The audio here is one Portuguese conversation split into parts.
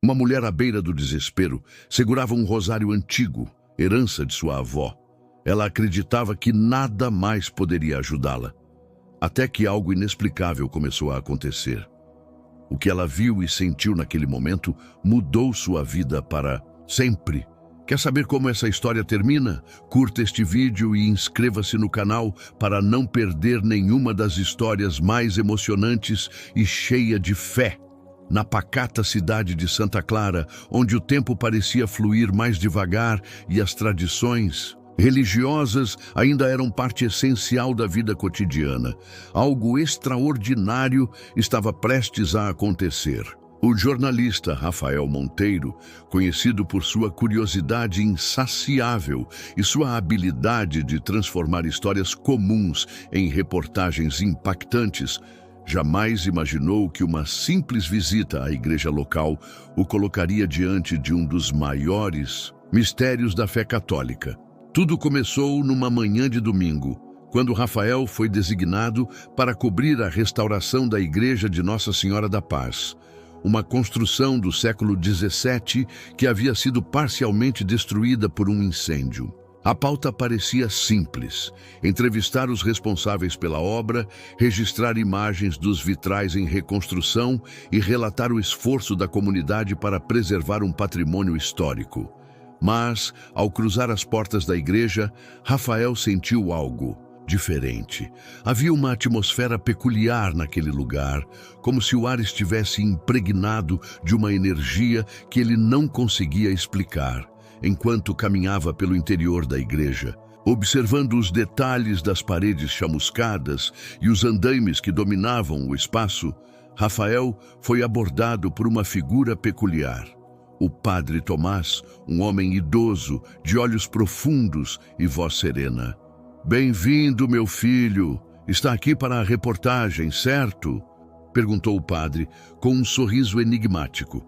Uma mulher à beira do desespero segurava um rosário antigo, herança de sua avó. Ela acreditava que nada mais poderia ajudá-la, até que algo inexplicável começou a acontecer. O que ela viu e sentiu naquele momento mudou sua vida para sempre. Quer saber como essa história termina? Curta este vídeo e inscreva-se no canal para não perder nenhuma das histórias mais emocionantes e cheia de fé. Na pacata cidade de Santa Clara, onde o tempo parecia fluir mais devagar e as tradições religiosas ainda eram parte essencial da vida cotidiana, algo extraordinário estava prestes a acontecer. O jornalista Rafael Monteiro, conhecido por sua curiosidade insaciável e sua habilidade de transformar histórias comuns em reportagens impactantes, jamais imaginou que uma simples visita à igreja local o colocaria diante de um dos maiores mistérios da fé católica. Tudo começou numa manhã de domingo, quando Rafael foi designado para cobrir a restauração da igreja de Nossa Senhora da Paz, uma construção do século XVII que havia sido parcialmente destruída por um incêndio. A pauta parecia simples: entrevistar os responsáveis pela obra, registrar imagens dos vitrais em reconstrução e relatar o esforço da comunidade para preservar um patrimônio histórico. Mas, ao cruzar as portas da igreja, Rafael sentiu algo diferente. Havia uma atmosfera peculiar naquele lugar, como se o ar estivesse impregnado de uma energia que ele não conseguia explicar. Enquanto caminhava pelo interior da igreja, observando os detalhes das paredes chamuscadas e os andaimes que dominavam o espaço, Rafael foi abordado por uma figura peculiar. O padre Tomás, um homem idoso, de olhos profundos e voz serena. "Bem-vindo, meu filho. Está aqui para a reportagem, certo?" perguntou o padre, com um sorriso enigmático.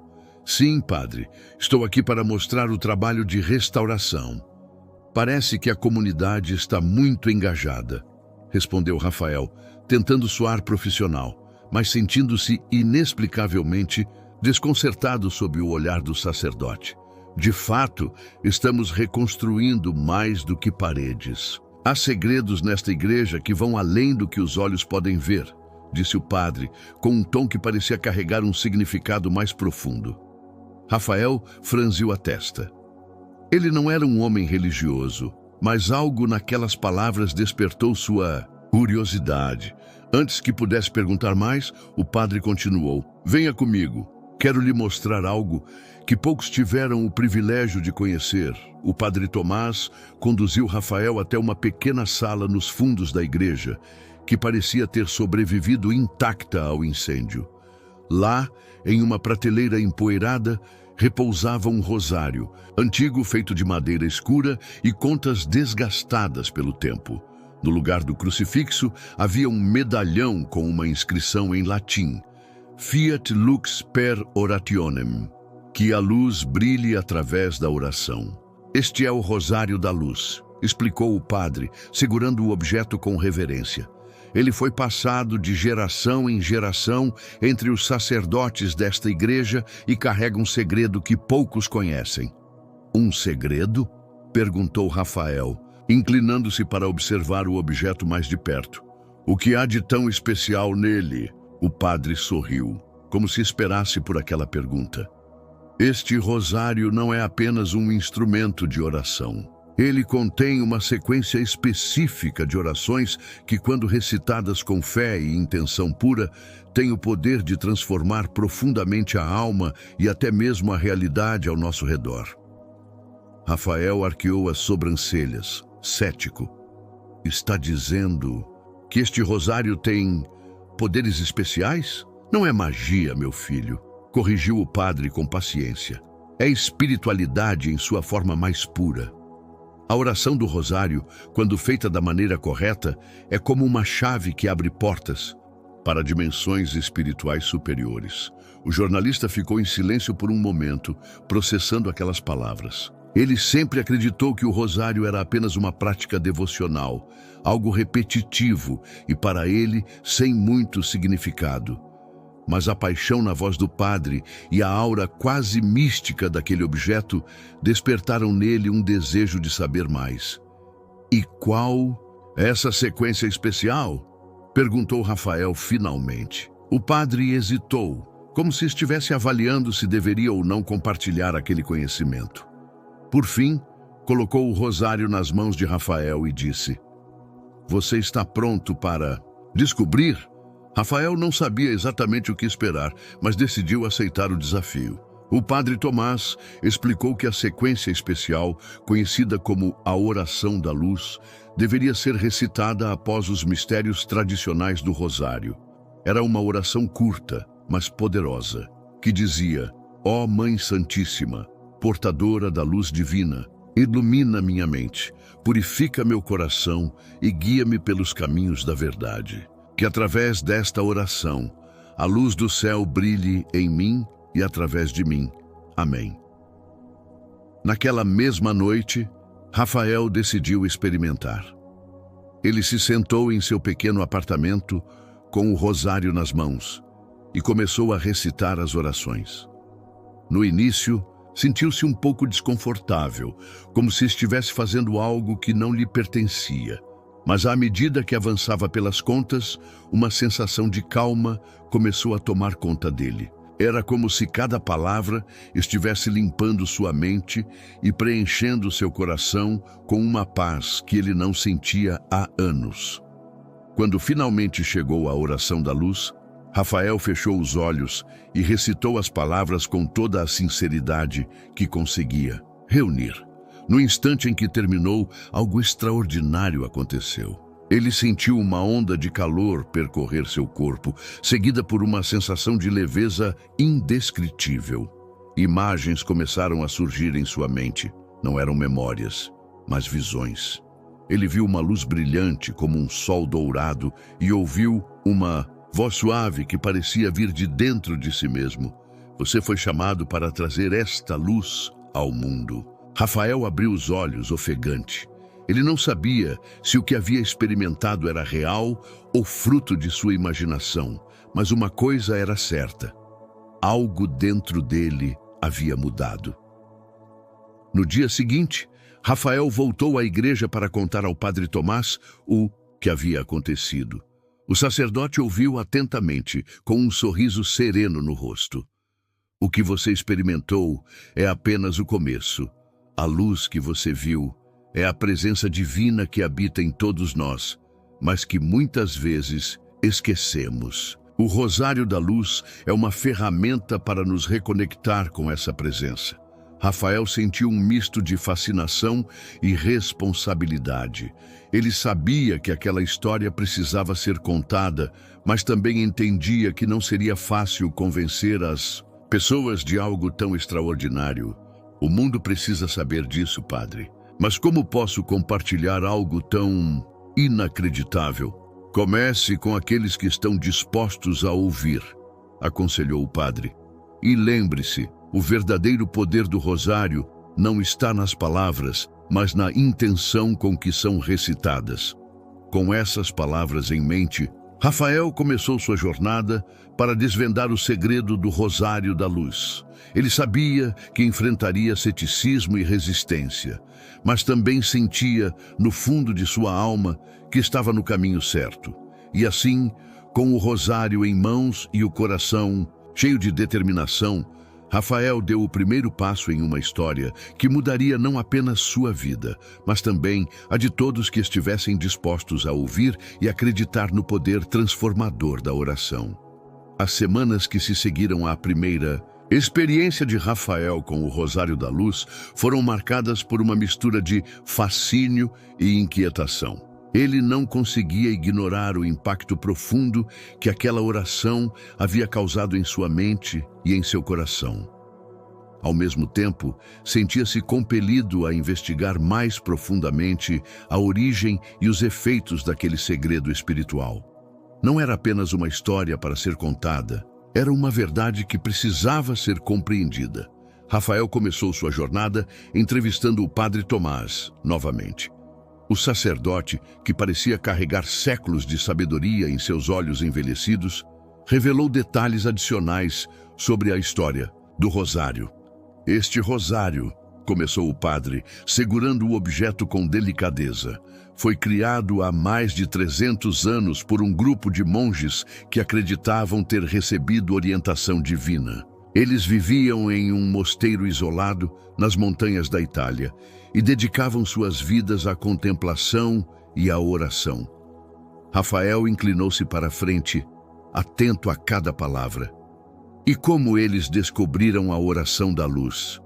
"Sim, padre. Estou aqui para mostrar o trabalho de restauração." "Parece que a comunidade está muito engajada", respondeu Rafael, tentando soar profissional, mas sentindo-se inexplicavelmente desconcertado sob o olhar do sacerdote. "De fato, estamos reconstruindo mais do que paredes. Há segredos nesta igreja que vão além do que os olhos podem ver", disse o padre, com um tom que parecia carregar um significado mais profundo. Rafael franziu a testa. Ele não era um homem religioso, mas algo naquelas palavras despertou sua curiosidade. Antes que pudesse perguntar mais, o padre continuou: "Venha comigo. Quero lhe mostrar algo que poucos tiveram o privilégio de conhecer." O padre Tomás conduziu Rafael até uma pequena sala nos fundos da igreja, que parecia ter sobrevivido intacta ao incêndio. Lá, em uma prateleira empoeirada, repousava um rosário, antigo, feito de madeira escura e contas desgastadas pelo tempo. No lugar do crucifixo, havia um medalhão com uma inscrição em latim: "Fiat lux per orationem", que a luz brilhe através da oração. "Este é o rosário da luz", explicou o padre, segurando o objeto com reverência. "Ele foi passado de geração em geração entre os sacerdotes desta igreja e carrega um segredo que poucos conhecem." "Um segredo?" perguntou Rafael, inclinando-se para observar o objeto mais de perto. "O que há de tão especial nele?" O padre sorriu, como se esperasse por aquela pergunta. "Este rosário não é apenas um instrumento de oração. Ele contém uma sequência específica de orações que, quando recitadas com fé e intenção pura, têm o poder de transformar profundamente a alma e até mesmo a realidade ao nosso redor." Rafael arqueou as sobrancelhas, cético. "Está dizendo que este rosário tem poderes especiais?" "Não é magia, meu filho", corrigiu o padre com paciência. "É espiritualidade em sua forma mais pura. A oração do rosário, quando feita da maneira correta, é como uma chave que abre portas para dimensões espirituais superiores." O jornalista ficou em silêncio por um momento, processando aquelas palavras. Ele sempre acreditou que o rosário era apenas uma prática devocional, algo repetitivo e, para ele, sem muito significado. mas a paixão na voz do padre e a aura quase mística daquele objeto despertaram nele um desejo de saber mais. "E qual é essa sequência especial?" perguntou Rafael finalmente. O padre hesitou, como se estivesse avaliando se deveria ou não compartilhar aquele conhecimento. Por fim, colocou o rosário nas mãos de Rafael e disse: "Você está pronto para descobrir?" Rafael não sabia exatamente o que esperar, mas decidiu aceitar o desafio. O padre Tomás explicou que a sequência especial, conhecida como a Oração da Luz, deveria ser recitada após os mistérios tradicionais do Rosário. Era uma oração curta, mas poderosa, que dizia: "Ó Mãe Santíssima, portadora da luz divina, ilumina minha mente, purifica meu coração e guia-me pelos caminhos da verdade. Que através desta oração, a luz do céu brilhe em mim e através de mim. Amém." Naquela mesma noite, Rafael decidiu experimentar. Ele se sentou em seu pequeno apartamento com o rosário nas mãos e começou a recitar as orações. No início, sentiu-se um pouco desconfortável, como se estivesse fazendo algo que não lhe pertencia. Mas à medida que avançava pelas contas, uma sensação de calma começou a tomar conta dele. Era como se cada palavra estivesse limpando sua mente e preenchendo seu coração com uma paz que ele não sentia há anos. Quando finalmente chegou à oração da luz, Rafael fechou os olhos e recitou as palavras com toda a sinceridade que conseguia reunir. No instante em que terminou, algo extraordinário aconteceu. Ele sentiu uma onda de calor percorrer seu corpo, seguida por uma sensação de leveza indescritível. Imagens começaram a surgir em sua mente. Não eram memórias, mas visões. Ele viu uma luz brilhante como um sol dourado e ouviu uma voz suave que parecia vir de dentro de si mesmo. "Você foi chamado para trazer esta luz ao mundo." Rafael abriu os olhos, ofegante. Ele não sabia se o que havia experimentado era real ou fruto de sua imaginação, mas uma coisa era certa: algo dentro dele havia mudado. No dia seguinte, Rafael voltou à igreja para contar ao padre Tomás o que havia acontecido. O sacerdote ouviu atentamente, com um sorriso sereno no rosto. "O que você experimentou é apenas o começo. A luz que você viu é a presença divina que habita em todos nós, mas que muitas vezes esquecemos. O Rosário da Luz é uma ferramenta para nos reconectar com essa presença." Rafael sentiu um misto de fascinação e responsabilidade. Ele sabia que aquela história precisava ser contada, mas também entendia que não seria fácil convencer as pessoas de algo tão extraordinário. "O mundo precisa saber disso, padre. Mas como posso compartilhar algo tão inacreditável?" "Comece com aqueles que estão dispostos a ouvir", aconselhou o padre. "E lembre-se, o verdadeiro poder do rosário não está nas palavras, mas na intenção com que são recitadas." Com essas palavras em mente, Rafael começou sua jornada para desvendar o segredo do Rosário da Luz. Ele sabia que enfrentaria ceticismo e resistência, mas também sentia, no fundo de sua alma, que estava no caminho certo. E assim, com o rosário em mãos e o coração cheio de determinação, Rafael deu o primeiro passo em uma história que mudaria não apenas sua vida, mas também a de todos que estivessem dispostos a ouvir e acreditar no poder transformador da oração. As semanas que se seguiram à primeira experiência de Rafael com o Rosário da Luz foram marcadas por uma mistura de fascínio e inquietação. Ele não conseguia ignorar o impacto profundo que aquela oração havia causado em sua mente e em seu coração. Ao mesmo tempo, sentia-se compelido a investigar mais profundamente a origem e os efeitos daquele segredo espiritual. Não era apenas uma história para ser contada, era uma verdade que precisava ser compreendida. Rafael começou sua jornada entrevistando o padre Tomás, novamente. O sacerdote, que parecia carregar séculos de sabedoria em seus olhos envelhecidos, revelou detalhes adicionais sobre a história do rosário. Este rosário, começou o padre, segurando o objeto com delicadeza, foi criado há mais de 300 anos por um grupo de monges que acreditavam ter recebido orientação divina. Eles viviam em um mosteiro isolado nas montanhas da Itália e dedicavam suas vidas à contemplação e à oração. Rafael inclinou-se para a frente, atento a cada palavra. E como eles descobriram a oração da luz?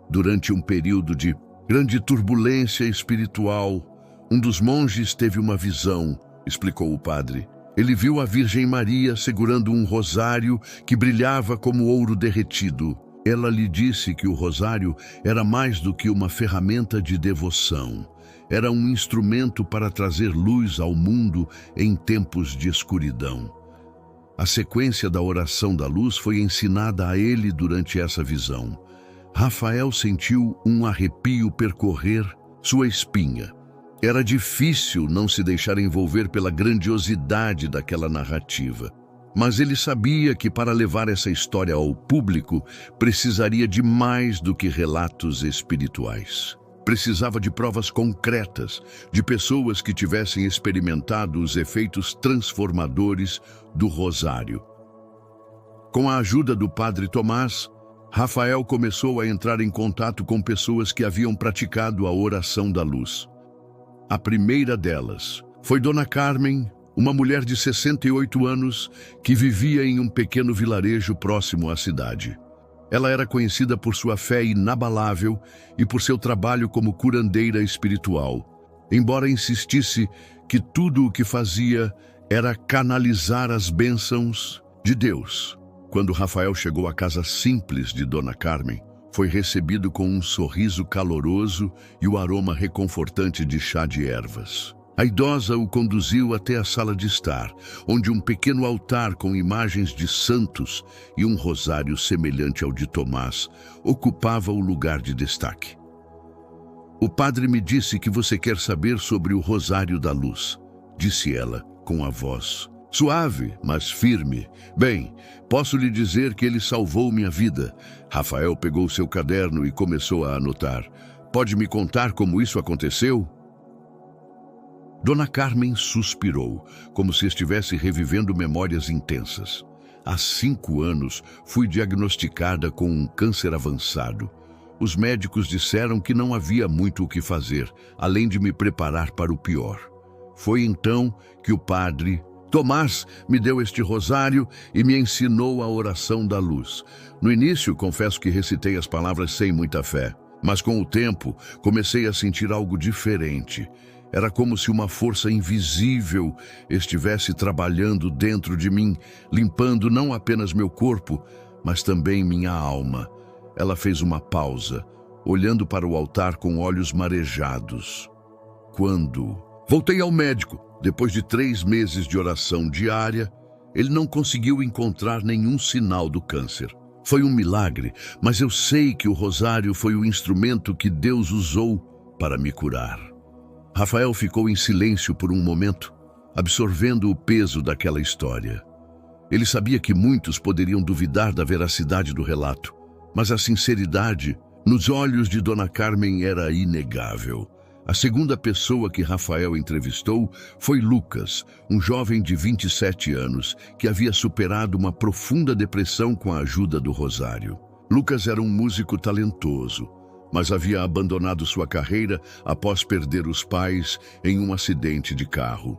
Durante um período de grande turbulência espiritual, um dos monges teve uma visão, explicou o padre. Ele viu a Virgem Maria segurando um rosário que brilhava como ouro derretido. Ela lhe disse que o rosário era mais do que uma ferramenta de devoção. Era um instrumento para trazer luz ao mundo em tempos de escuridão. A sequência da oração da luz foi ensinada a ele durante essa visão. Rafael sentiu um arrepio percorrer sua espinha. Era difícil não se deixar envolver pela grandiosidade daquela narrativa. Mas ele sabia que para levar essa história ao público, precisaria de mais do que relatos espirituais. Precisava de provas concretas, de pessoas que tivessem experimentado os efeitos transformadores do rosário. Com a ajuda do padre Tomás, Rafael começou a entrar em contato com pessoas que haviam praticado a oração da luz. A primeira delas foi Dona Carmen, uma mulher de 68 anos que vivia em um pequeno vilarejo próximo à cidade. Ela era conhecida por sua fé inabalável e por seu trabalho como curandeira espiritual, embora insistisse que tudo o que fazia era canalizar as bênçãos de Deus. Quando Rafael chegou à casa simples de Dona Carmen, foi recebido com um sorriso caloroso e o aroma reconfortante de chá de ervas. A idosa o conduziu até a sala de estar, onde um pequeno altar com imagens de santos e um rosário semelhante ao de Tomás ocupava o lugar de destaque. "O padre me disse que você quer saber sobre o rosário da luz", disse ela com a voz suave, mas firme. "Bem, posso lhe dizer que ele salvou minha vida." Rafael pegou seu caderno e começou a anotar. "Pode me contar como isso aconteceu?" Dona Carmen suspirou, como se estivesse revivendo memórias intensas. "Há 5 anos, fui diagnosticada com um câncer avançado. Os médicos disseram que não havia muito o que fazer, além de me preparar para o pior. Foi então que o padre Tomás me deu este rosário e me ensinou a oração da luz. No início, confesso que recitei as palavras sem muita fé, mas com o tempo comecei a sentir algo diferente. Era como se uma força invisível estivesse trabalhando dentro de mim, limpando não apenas meu corpo, mas também minha alma." Ela fez uma pausa, olhando para o altar com olhos marejados. "Quando voltei ao médico, depois de 3 meses de oração diária, ele não conseguiu encontrar nenhum sinal do câncer. Foi um milagre, mas eu sei que o rosário foi o instrumento que Deus usou para me curar." Rafael ficou em silêncio por um momento, absorvendo o peso daquela história. Ele sabia que muitos poderiam duvidar da veracidade do relato, mas a sinceridade nos olhos de Dona Carmen era inegável. A segunda pessoa que Rafael entrevistou foi Lucas, um jovem de 27 anos que havia superado uma profunda depressão com a ajuda do rosário. Lucas era um músico talentoso, mas havia abandonado sua carreira após perder os pais em um acidente de carro.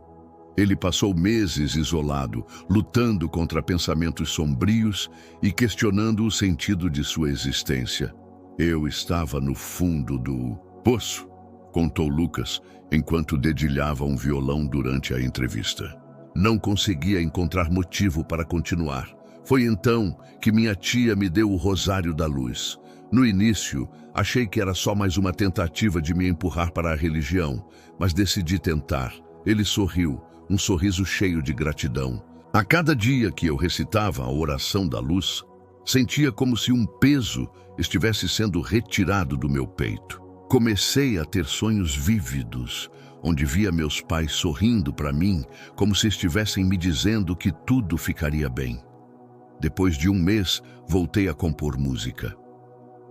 Ele passou meses isolado, lutando contra pensamentos sombrios e questionando o sentido de sua existência. "Eu estava no fundo do poço", contou Lucas, enquanto dedilhava um violão durante a entrevista. "Não conseguia encontrar motivo para continuar. Foi então que minha tia me deu o rosário da luz. No início, achei que era só mais uma tentativa de me empurrar para a religião, mas decidi tentar." Ele sorriu, um sorriso cheio de gratidão. "A cada dia que eu recitava a oração da luz, sentia como se um peso estivesse sendo retirado do meu peito. Comecei a ter sonhos vívidos, onde via meus pais sorrindo para mim, como se estivessem me dizendo que tudo ficaria bem. Depois de um mês, voltei a compor música.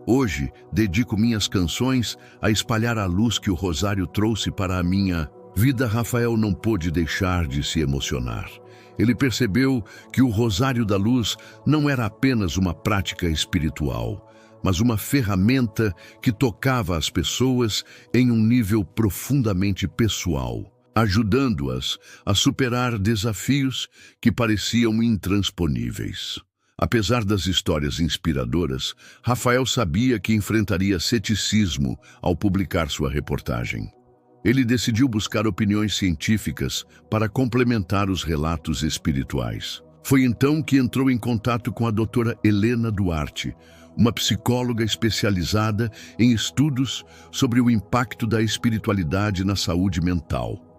Hoje, dedico minhas canções a espalhar a luz que o rosário trouxe para a minha vida. Rafael não pôde deixar de se emocionar. Ele percebeu que o Rosário da Luz não era apenas uma prática espiritual, mas uma ferramenta que tocava as pessoas em um nível profundamente pessoal, ajudando-as a superar desafios que pareciam intransponíveis. Apesar das histórias inspiradoras, Rafael sabia que enfrentaria ceticismo ao publicar sua reportagem. Ele decidiu buscar opiniões científicas para complementar os relatos espirituais. Foi então que entrou em contato com a doutora Helena Duarte, uma psicóloga especializada em estudos sobre o impacto da espiritualidade na saúde mental.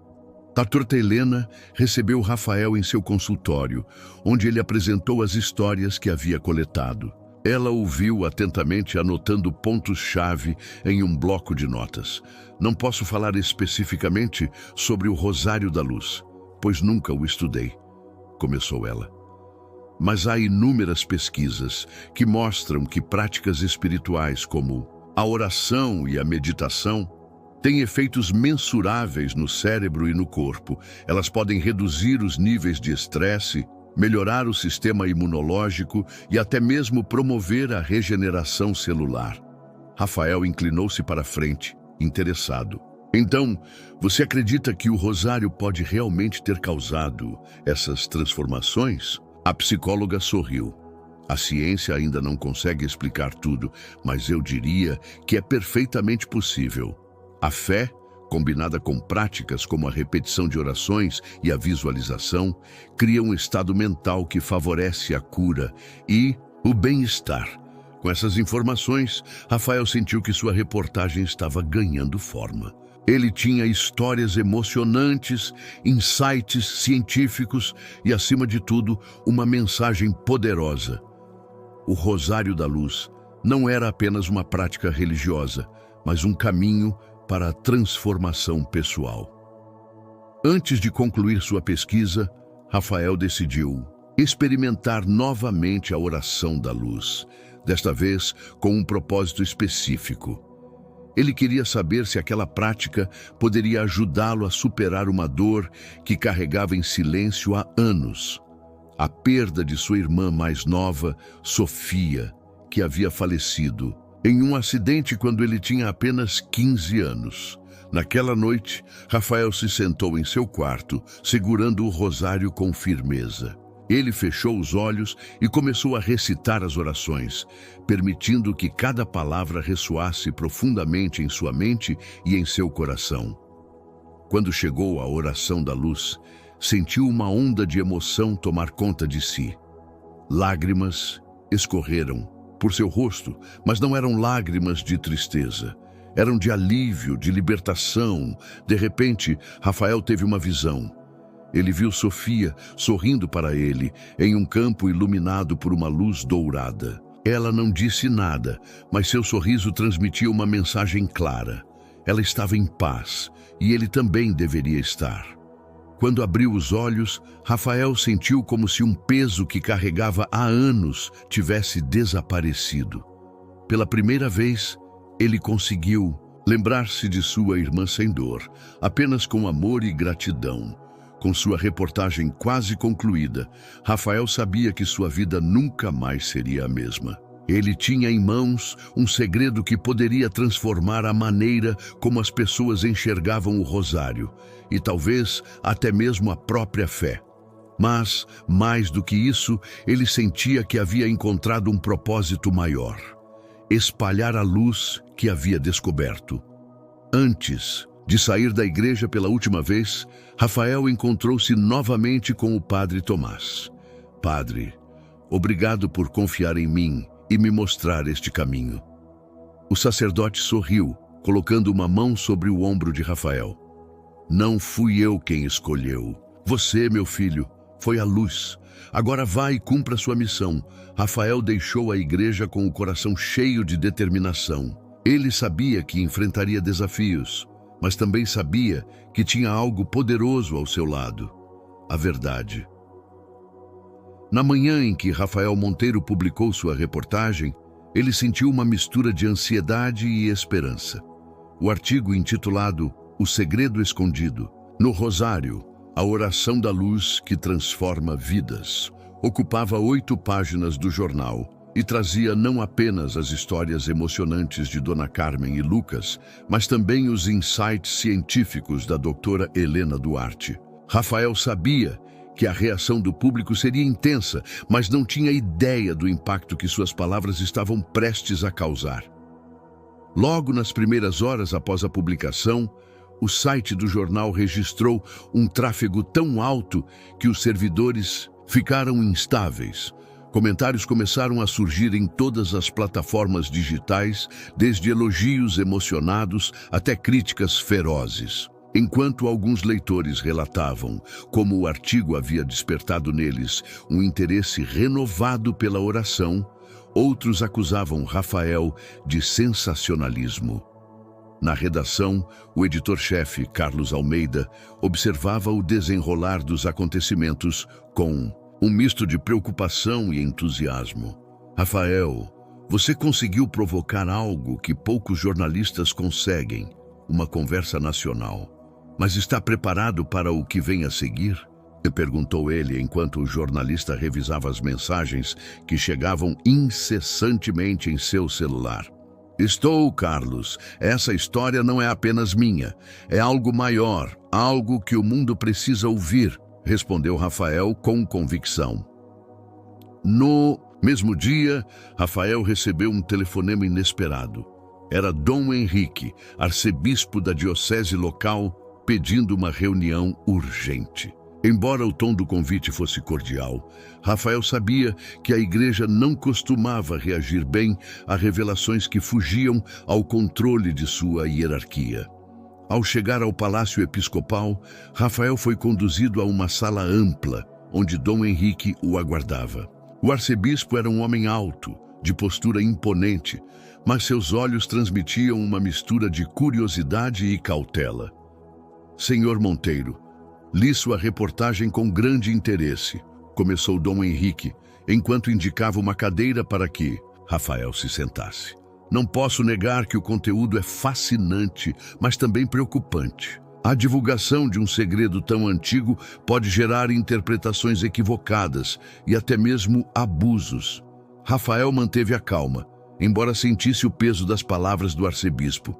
A doutora Helena recebeu Rafael em seu consultório, onde ele apresentou as histórias que havia coletado. Ela ouviu atentamente, anotando pontos-chave em um bloco de notas. Não posso falar especificamente sobre o Rosário da Luz, pois nunca o estudei, começou ela. Mas há inúmeras pesquisas que mostram que práticas espirituais como a oração e a meditação têm efeitos mensuráveis no cérebro e no corpo. Elas podem reduzir os níveis de estresse, melhorar o sistema imunológico e até mesmo promover a regeneração celular. Rafael inclinou-se para frente, interessado. Então, você acredita que o rosário pode realmente ter causado essas transformações? A psicóloga sorriu. A ciência ainda não consegue explicar tudo, mas eu diria que é perfeitamente possível. A fé, combinada com práticas como a repetição de orações e a visualização, cria um estado mental que favorece a cura e o bem-estar. Com essas informações, Rafael sentiu que sua reportagem estava ganhando forma. Ele tinha histórias emocionantes, insights científicos e, acima de tudo, uma mensagem poderosa. O Rosário da Luz não era apenas uma prática religiosa, mas um caminho para a transformação pessoal. Antes de concluir sua pesquisa, Rafael decidiu experimentar novamente a oração da luz, desta vez com um propósito específico. Ele queria saber se aquela prática poderia ajudá-lo a superar uma dor que carregava em silêncio há anos. A perda de sua irmã mais nova, Sofia, que havia falecido em um acidente quando ele tinha apenas 15 anos. Naquela noite, Rafael se sentou em seu quarto, segurando o rosário com firmeza. Ele fechou os olhos e começou a recitar as orações, permitindo que cada palavra ressoasse profundamente em sua mente e em seu coração. Quando chegou à oração da luz, sentiu uma onda de emoção tomar conta de si. Lágrimas escorreram por seu rosto, mas não eram lágrimas de tristeza. Eram de alívio, de libertação. De repente, Rafael teve uma visão. Ele viu Sofia sorrindo para ele em um campo iluminado por uma luz dourada. Ela não disse nada, mas seu sorriso transmitia uma mensagem clara. Ela estava em paz, e ele também deveria estar. Quando abriu os olhos, Rafael sentiu como se um peso que carregava há anos tivesse desaparecido. Pela primeira vez, ele conseguiu lembrar-se de sua irmã sem dor, apenas com amor e gratidão. Com sua reportagem quase concluída, Rafael sabia que sua vida nunca mais seria a mesma. Ele tinha em mãos um segredo que poderia transformar a maneira como as pessoas enxergavam o rosário, e talvez até mesmo a própria fé. Mas, mais do que isso, ele sentia que havia encontrado um propósito maior: espalhar a luz que havia descoberto. Antes de sair da igreja pela última vez, Rafael encontrou-se novamente com o padre Tomás. Padre, obrigado por confiar em mim e me mostrar este caminho. O sacerdote sorriu, colocando uma mão sobre o ombro de Rafael. Não fui eu quem escolheu. Você, meu filho, foi a luz. Agora vá e cumpra sua missão. Rafael deixou a igreja com o coração cheio de determinação. Ele sabia que enfrentaria desafios, mas também sabia que tinha algo poderoso ao seu lado: a verdade. Na manhã em que Rafael Monteiro publicou sua reportagem, ele sentiu uma mistura de ansiedade e esperança. O artigo intitulado O Segredo Escondido, no Rosário, a oração da luz que transforma vidas, ocupava 8 páginas do jornal e trazia não apenas as histórias emocionantes de Dona Carmen e Lucas, mas também os insights científicos da doutora Helena Duarte. Rafael sabia que a reação do público seria intensa, mas não tinha ideia do impacto que suas palavras estavam prestes a causar. Logo nas primeiras horas após a publicação, o site do jornal registrou um tráfego tão alto que os servidores ficaram instáveis. Comentários começaram a surgir em todas as plataformas digitais, desde elogios emocionados até críticas ferozes. Enquanto alguns leitores relatavam como o artigo havia despertado neles um interesse renovado pela oração, outros acusavam Rafael de sensacionalismo. Na redação, o editor-chefe, Carlos Almeida, observava o desenrolar dos acontecimentos com um misto de preocupação e entusiasmo. Rafael, você conseguiu provocar algo que poucos jornalistas conseguem, uma conversa nacional. Mas está preparado para o que vem a seguir? Perguntou ele enquanto o jornalista revisava as mensagens que chegavam incessantemente em seu celular. Estou, Carlos. Essa história não é apenas minha. É algo maior, algo que o mundo precisa ouvir, respondeu Rafael com convicção. No mesmo dia, Rafael recebeu um telefonema inesperado. Era Dom Henrique, arcebispo da diocese local, pedindo uma reunião urgente. Embora o tom do convite fosse cordial, Rafael sabia que a igreja não costumava reagir bem a revelações que fugiam ao controle de sua hierarquia. Ao chegar ao Palácio Episcopal, Rafael foi conduzido a uma sala ampla, onde Dom Henrique o aguardava. O arcebispo era um homem alto, de postura imponente, mas seus olhos transmitiam uma mistura de curiosidade e cautela. Senhor Monteiro, li sua reportagem com grande interesse, começou Dom Henrique, enquanto indicava uma cadeira para que Rafael se sentasse. Não posso negar que o conteúdo é fascinante, mas também preocupante. A divulgação de um segredo tão antigo pode gerar interpretações equivocadas e até mesmo abusos. Rafael manteve a calma, embora sentisse o peso das palavras do arcebispo.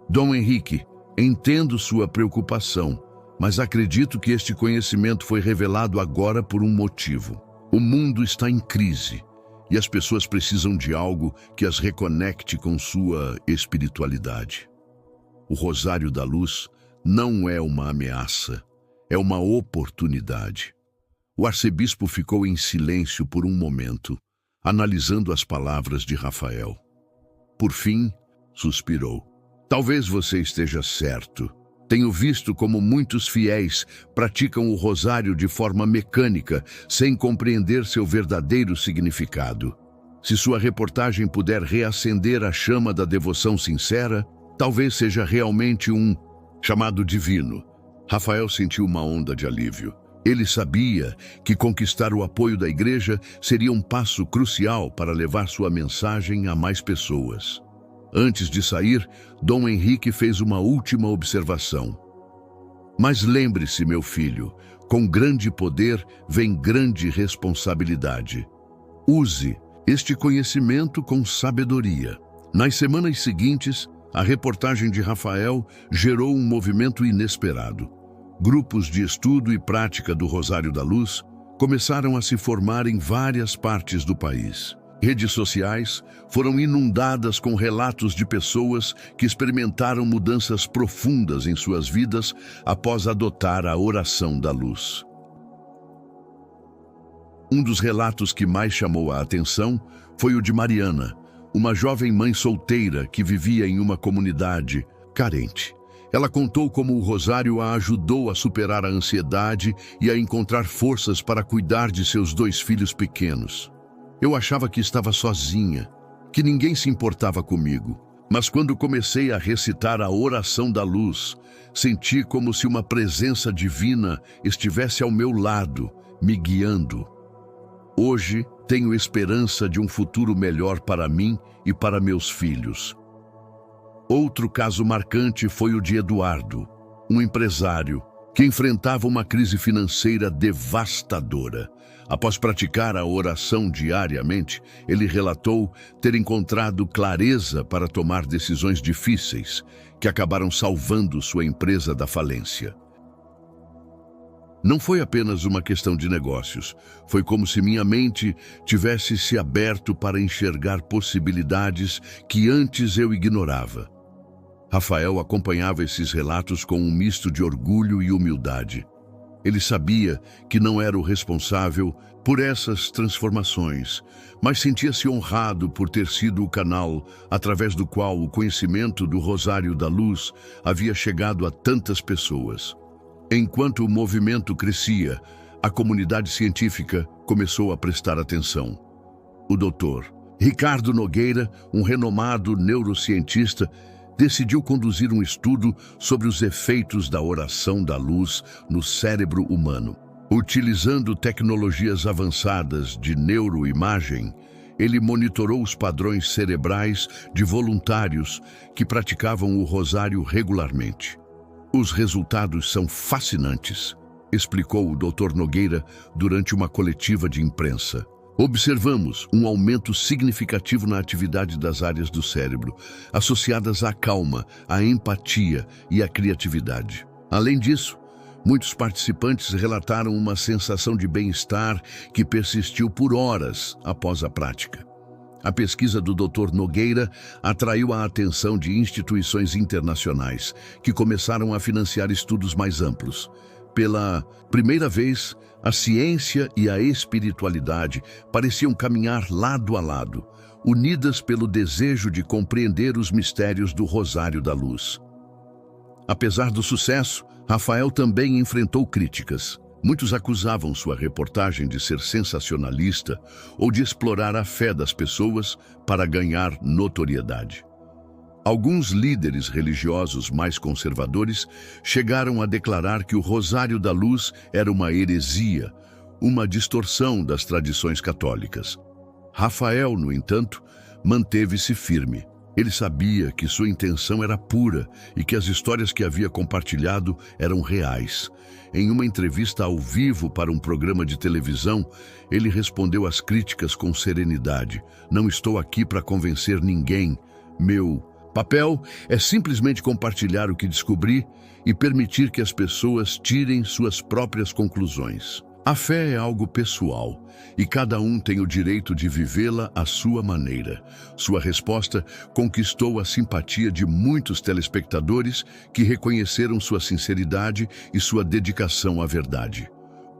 Dom Henrique, entendo sua preocupação, mas acredito que este conhecimento foi revelado agora por um motivo. O mundo está em crise e as pessoas precisam de algo que as reconecte com sua espiritualidade. O Rosário da Luz não é uma ameaça, é uma oportunidade. O arcebispo ficou em silêncio por um momento, analisando as palavras de Rafael. Por fim, suspirou. Talvez você esteja certo. Tenho visto como muitos fiéis praticam o rosário de forma mecânica, sem compreender seu verdadeiro significado. Se sua reportagem puder reacender a chama da devoção sincera, talvez seja realmente um chamado divino. Rafael sentiu uma onda de alívio. Ele sabia que conquistar o apoio da igreja seria um passo crucial para levar sua mensagem a mais pessoas. Antes de sair, Dom Henrique fez uma última observação. Mas lembre-se, meu filho, com grande poder vem grande responsabilidade. Use este conhecimento com sabedoria. Nas semanas seguintes, a reportagem de Rafael gerou um movimento inesperado. Grupos de estudo e prática do Rosário da Luz começaram a se formar em várias partes do país. Redes sociais foram inundadas com relatos de pessoas que experimentaram mudanças profundas em suas vidas após adotar a oração da luz. Um dos relatos que mais chamou a atenção foi o de Mariana, uma jovem mãe solteira que vivia em uma comunidade carente. Ela contou como o rosário a ajudou a superar a ansiedade e a encontrar forças para cuidar de seus 2 filhos pequenos. Eu achava que estava sozinha, que ninguém se importava comigo, Mas quando comecei a recitar a oração da luz, senti como se uma presença divina estivesse ao meu lado, me guiando. Hoje tenho esperança de um futuro melhor para mim e para meus filhos. Outro caso marcante foi o de Eduardo, um empresário que enfrentava uma crise financeira devastadora. Após praticar a oração diariamente, ele relatou ter encontrado clareza para tomar decisões difíceis, que acabaram salvando sua empresa da falência. Não foi apenas uma questão de negócios, foi como se minha mente tivesse se aberto para enxergar possibilidades que antes eu ignorava. Rafael acompanhava esses relatos com um misto de orgulho e humildade. Ele sabia que não era o responsável por essas transformações, mas sentia-se honrado por ter sido o canal através do qual o conhecimento do Rosário da Luz havia chegado a tantas pessoas. Enquanto o movimento crescia, a comunidade científica começou a prestar atenção. O Dr. Ricardo Nogueira, um renomado neurocientista, decidiu conduzir um estudo sobre os efeitos da oração da luz no cérebro humano. Utilizando tecnologias avançadas de neuroimagem, ele monitorou os padrões cerebrais de voluntários que praticavam o rosário regularmente. Os resultados são fascinantes, explicou o Dr. Nogueira durante uma coletiva de imprensa. Observamos um aumento significativo na atividade das áreas do cérebro, associadas à calma, à empatia e à criatividade. Além disso, muitos participantes relataram uma sensação de bem-estar que persistiu por horas após a prática. A pesquisa do Dr. Nogueira atraiu a atenção de instituições internacionais, que começaram a financiar estudos mais amplos. Pela primeira vez, a ciência e a espiritualidade pareciam caminhar lado a lado, unidas pelo desejo de compreender os mistérios do Rosário da Luz. Apesar do sucesso, Rafael também enfrentou críticas. Muitos acusavam sua reportagem de ser sensacionalista ou de explorar a fé das pessoas para ganhar notoriedade. Alguns líderes religiosos mais conservadores chegaram a declarar que o Rosário da Luz era uma heresia, uma distorção das tradições católicas. Rafael, no entanto, manteve-se firme. Ele sabia que sua intenção era pura e que as histórias que havia compartilhado eram reais. Em uma entrevista ao vivo para um programa de televisão, ele respondeu às críticas com serenidade. Não estou aqui para convencer ninguém. Meu papel é simplesmente compartilhar o que descobri e permitir que as pessoas tirem suas próprias conclusões. A fé é algo pessoal e cada um tem o direito de vivê-la à sua maneira. Sua resposta conquistou a simpatia de muitos telespectadores que reconheceram sua sinceridade e sua dedicação à verdade.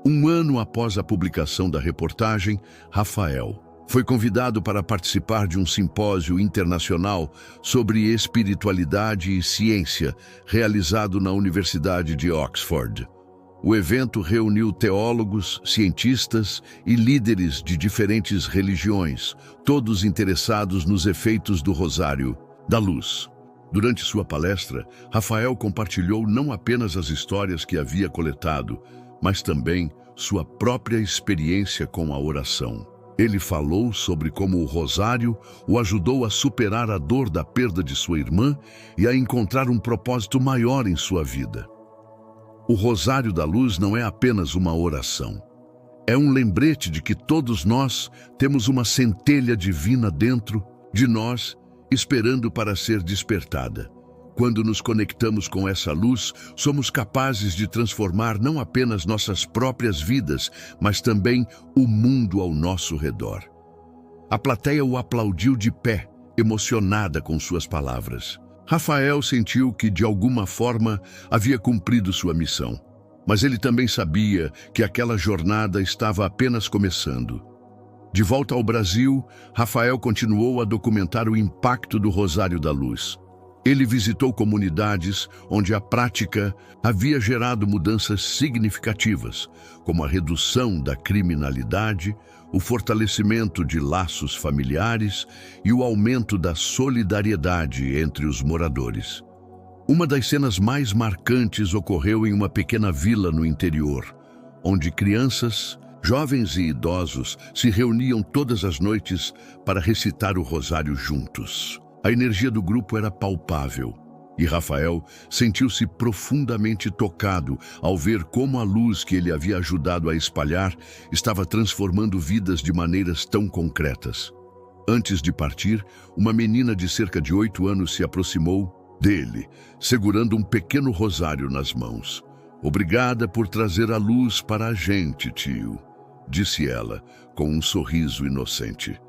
Um ano após a publicação da reportagem, Rafael foi convidado para participar de um simpósio internacional sobre espiritualidade e ciência, realizado na Universidade de Oxford. O evento reuniu teólogos, cientistas e líderes de diferentes religiões, todos interessados nos efeitos do Rosário da Luz. Durante sua palestra, Rafael compartilhou não apenas as histórias que havia coletado, mas também sua própria experiência com a oração. Ele falou sobre como o Rosário o ajudou a superar a dor da perda de sua irmã e a encontrar um propósito maior em sua vida. O Rosário da Luz não é apenas uma oração. É um lembrete de que todos nós temos uma centelha divina dentro de nós, esperando para ser despertada. Quando nos conectamos com essa luz, somos capazes de transformar não apenas nossas próprias vidas, mas também o mundo ao nosso redor. A plateia o aplaudiu de pé, emocionada com suas palavras. Rafael sentiu que, de alguma forma, havia cumprido sua missão. Mas ele também sabia que aquela jornada estava apenas começando. De volta ao Brasil, Rafael continuou a documentar o impacto do Rosário da Luz. Ele visitou comunidades onde a prática havia gerado mudanças significativas, como a redução da criminalidade, o fortalecimento de laços familiares e o aumento da solidariedade entre os moradores. Uma das cenas mais marcantes ocorreu em uma pequena vila no interior, onde crianças, jovens e idosos se reuniam todas as noites para recitar o rosário juntos. A energia do grupo era palpável, e Rafael sentiu-se profundamente tocado ao ver como a luz que ele havia ajudado a espalhar estava transformando vidas de maneiras tão concretas. Antes de partir, uma menina de cerca de 8 anos se aproximou dele, segurando um pequeno rosário nas mãos. "Obrigada por trazer a luz para a gente, tio", disse ela, com um sorriso inocente.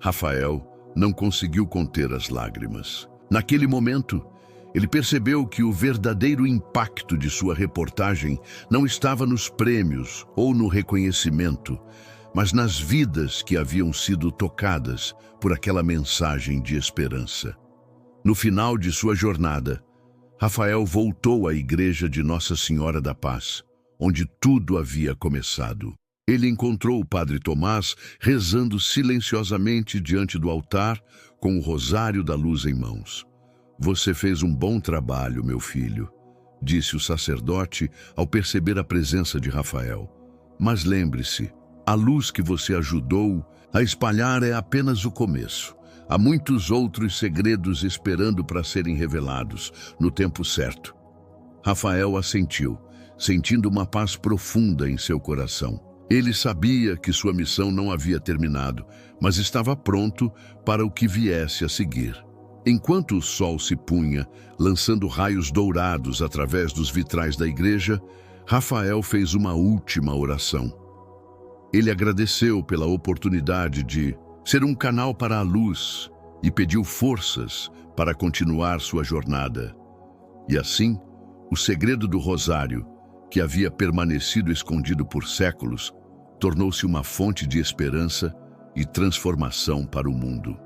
Rafael não conseguiu conter as lágrimas. Naquele momento, ele percebeu que o verdadeiro impacto de sua reportagem não estava nos prêmios ou no reconhecimento, mas nas vidas que haviam sido tocadas por aquela mensagem de esperança. No final de sua jornada, Rafael voltou à igreja de Nossa Senhora da Paz, onde tudo havia começado. Ele encontrou o padre Tomás rezando silenciosamente diante do altar com o rosário da luz em mãos. "Você fez um bom trabalho, meu filho", disse o sacerdote ao perceber a presença de Rafael. "Mas lembre-se, a luz que você ajudou a espalhar é apenas o começo. Há muitos outros segredos esperando para serem revelados no tempo certo." Rafael assentiu, sentindo uma paz profunda em seu coração. Ele sabia que sua missão não havia terminado, mas estava pronto para o que viesse a seguir. Enquanto o sol se punha, lançando raios dourados através dos vitrais da igreja, Rafael fez uma última oração. Ele agradeceu pela oportunidade de ser um canal para a luz e pediu forças para continuar sua jornada. E assim, o segredo do rosário, que havia permanecido escondido por séculos, tornou-se uma fonte de esperança e transformação para o mundo.